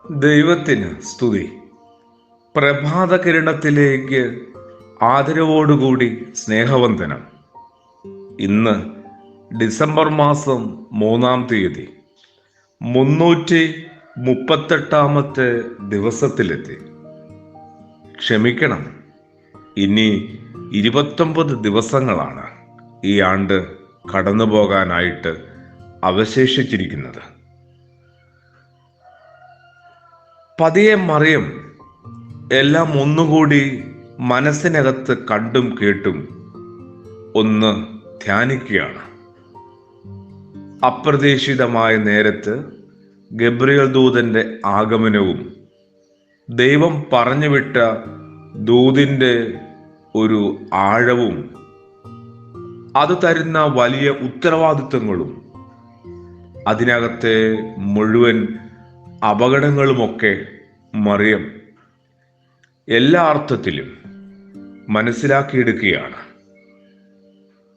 ദൈവത്തിന് സ്തുതി. പ്രഭാത കിരണത്തിലേക്ക് ആദരവോടുകൂടി സ്നേഹവന്ദനം. ഇന്ന് ഡിസംബർ മാസം 3-ാം തീയതി 338 ദിവസത്തിലെത്തി. ക്ഷമിക്കണം, ഇനി 29 ദിവസങ്ങളാണ് ഈ ആണ്ട് കടന്നു പോകാനായിട്ട് അവശേഷിച്ചിരിക്കുന്നത്. പതിയെ മറിയം എല്ലാം ഒന്നുകൂടി മനസ്സിനകത്ത് കണ്ടും കേട്ടും ഒന്ന് ധ്യാനിക്കുകയാണ്. അപ്രതീക്ഷിതമായ നേരത്ത് ഗബ്രിയേൽ ദൂതന്റെ ആഗമനവും ദൈവം പറഞ്ഞുവിട്ട ദൂതിൻ്റെ ഒരു ആഴവും അത് തരുന്ന വലിയ ഉത്തരവാദിത്വങ്ങളും അതിനകത്തെ മുഴുവൻ അപകടങ്ങളുമൊക്കെ മറിയം എല്ലാ അർത്ഥത്തിലും മനസ്സിലാക്കിയെടുക്കുകയാണ്.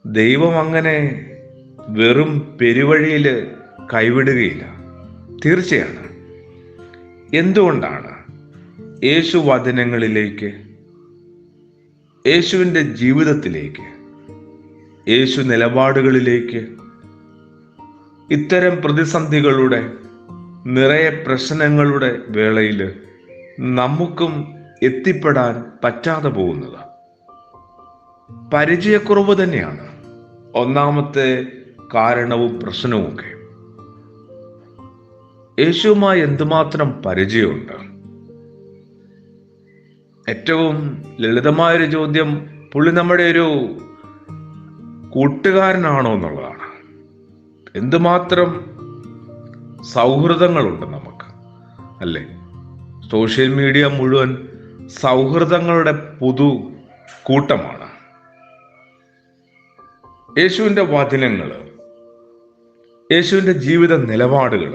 ദൈവം അങ്ങനെ വെറും പെരുവഴിയിൽ കൈവിടുകയില്ല. തീർച്ചയാണ്. എന്തുകൊണ്ടാണ് യേശു വചനങ്ങളിലേക്ക്, യേശുവിൻ്റെ ജീവിതത്തിലേക്ക്, യേശു നിലപാടുകളിലേക്ക് ഇത്തരം പ്രതിസന്ധികളുടെ നിറയെ പ്രശ്നങ്ങളുടെ വേളയിൽ നമുക്കും എത്തിപ്പെടാൻ പറ്റാതെ പോകുന്നത്? പരിചയക്കുറവ് തന്നെയാണ് ഒന്നാമത്തെ കാരണവും പ്രശ്നവുമൊക്കെ. യേശുവുമായി എന്തുമാത്രം പരിചയമുണ്ട്? ഏറ്റവും ലളിതമായൊരു ചോദ്യം, പുള്ളി നമ്മുടെ ഒരു കൂട്ടുകാരനാണോ എന്നുള്ളതാണ്. എന്തുമാത്രം സൗഹൃദങ്ങളുണ്ട് നമുക്ക്, അല്ലേ? സോഷ്യൽ മീഡിയ മുഴുവൻ സൗഹൃദങ്ങളുടെ പുതു കൂട്ടമാണ്. യേശുവിൻ്റെ വചനങ്ങൾ, യേശുവിൻ്റെ ജീവിത നിലപാടുകൾ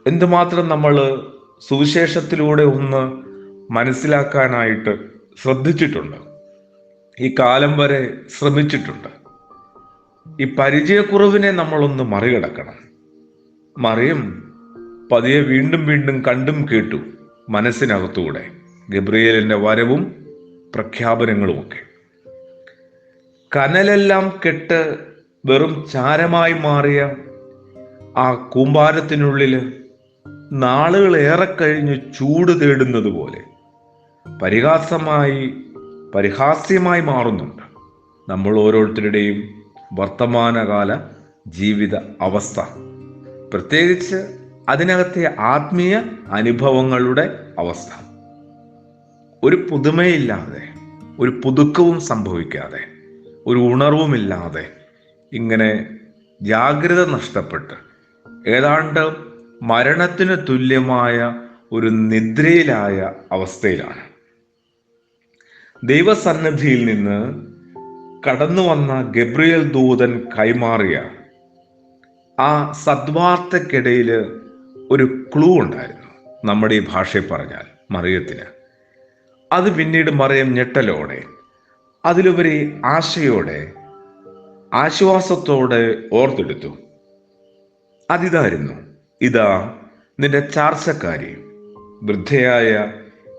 എന്തുമാത്രം നമ്മൾ സുവിശേഷത്തിലൂടെ ഒന്ന് മനസ്സിലാക്കാനായിട്ട് ശ്രദ്ധിച്ചിട്ടുണ്ട്, ഈ കാലം വരെ ശ്രമിച്ചിട്ടുണ്ട്. ഈ പരിചയക്കുറവിനെ നമ്മളൊന്ന് മറികടക്കണം. മറിയം പതിയെ വീണ്ടും വീണ്ടും കണ്ടും കേട്ടു മനസ്സിനകത്തൂടെ ഗബ്രിയേലിന്റെ വരവും പ്രഖ്യാപനങ്ങളുമൊക്കെ. കനലെല്ലാം കെട്ട് വെറും ചാരമായി മാറിയ ആ കൂമ്പാരത്തിനുള്ളിൽ നാളുകൾ ഏറെ കഴിഞ്ഞ് ചൂട് തേടുന്നത് പോലെ പരിഹാസ്യമായി മാറുന്നുണ്ട് നമ്മൾ ഓരോരുത്തരുടെയും വർത്തമാനകാല ജീവിത അവസ്ഥ. പ്രത്യേകിച്ച് അതിനകത്തെ ആത്മീയ അനുഭവങ്ങളുടെ അവസ്ഥ. ഒരു പുതുമയില്ലാതെ, ഒരു പുതുക്കവും സംഭവിക്കാതെ, ഒരു ഉണർവുമില്ലാതെ ഇങ്ങനെ ജാഗ്രത നഷ്ടപ്പെട്ട് ഏതാണ്ട് മരണത്തിന് തുല്യമായ ഒരു നിദ്രയിലായ അവസ്ഥയിലാണ്. ദൈവസന്നിധിയിൽ നിന്ന് കടന്നു വന്ന ഗബ്രിയേൽ ദൂതൻ കൈമാറിയ ആ സദ്വാർത്തക്കിടയിൽ ഒരു ക്ലൂ ഉണ്ടായിരുന്നു. നമ്മുടെ ഈ ഭാഷയിൽ പറഞ്ഞാൽ മറിയത്തിന്. അത് പിന്നീട് മറിയം ഞെട്ടലോടെ, അതിലുപരി ആശയോടെ, ആശ്വാസത്തോടെ ഓർത്തെടുത്തു. അതിതായിരുന്നു, ഇതാ നിന്റെ ചാർച്ചക്കാരി വൃദ്ധയായ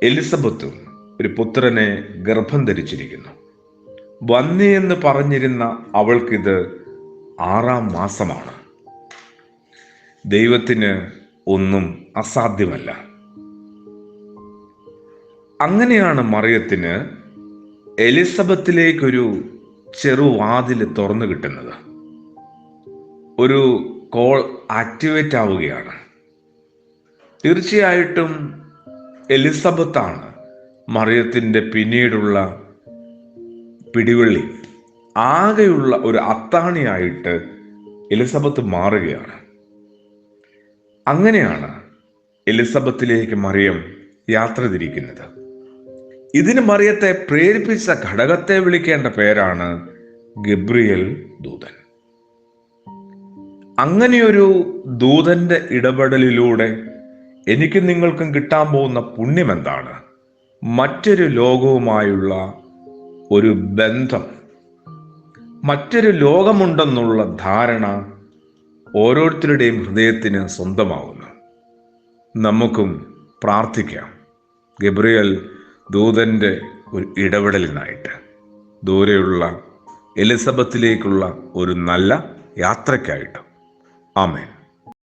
എലിസബത്തും ഒരു പുത്രനെ ഗർഭം ധരിച്ചിരിക്കുന്നു. വന്യയെന്ന് പറഞ്ഞിരുന്ന അവൾക്കിത് 6-ാം മാസമാണ്. ദൈവത്തിന് ഒന്നും അസാധ്യമല്ല. അങ്ങനെയാണ് മറിയത്തിന് എലിസബത്തിലേക്കൊരു ചെറുവാതിൽ തുറന്നു കിട്ടുന്നത്. ഒരു കോൾ ആക്ടിവേറ്റ് ആവുകയാണ്. തീർച്ചയായിട്ടും എലിസബത്താണ് മറിയത്തിൻ്റെ പിന്നീടുള്ള പിടിവള്ളി. ആകെയുള്ള ഒരു അത്താണിയായിട്ട് എലിസബത്ത് മാറുകയാണ്. അങ്ങനെയാണ് എലിസബത്തിലേക്ക് മറിയം യാത്ര തിരിക്കുന്നത്. ഇതിന് മറിയത്തെ പ്രേരിപ്പിച്ച ഘടകത്തെ വിളിക്കേണ്ട പേരാണ് ഗബ്രിയേൽ ദൂതൻ. അങ്ങനെയൊരു ദൂതന്റെ ഇടപെടലിലൂടെ എനിക്കും നിങ്ങൾക്കും കിട്ടാൻ പോകുന്ന പുണ്യം എന്താണ്? മറ്റൊരു ലോകവുമായുള്ള ഒരു ബന്ധം, മറ്റൊരു ലോകമുണ്ടെന്നുള്ള ധാരണ ഓരോരുത്തരുടെയും ഹൃദയത്തിന് സ്വന്തമാവുന്നു. നമുക്കും പ്രാർത്ഥിക്കാം ഗബ്രിയേൽ ദൂതൻ്റെ ഒരു ഇടപെടലിനായിട്ട്, ദൂരെയുള്ള എലിസബത്തിലേക്കുള്ള ഒരു നല്ല യാത്രയ്ക്കായിട്ട്. ആമേൻ.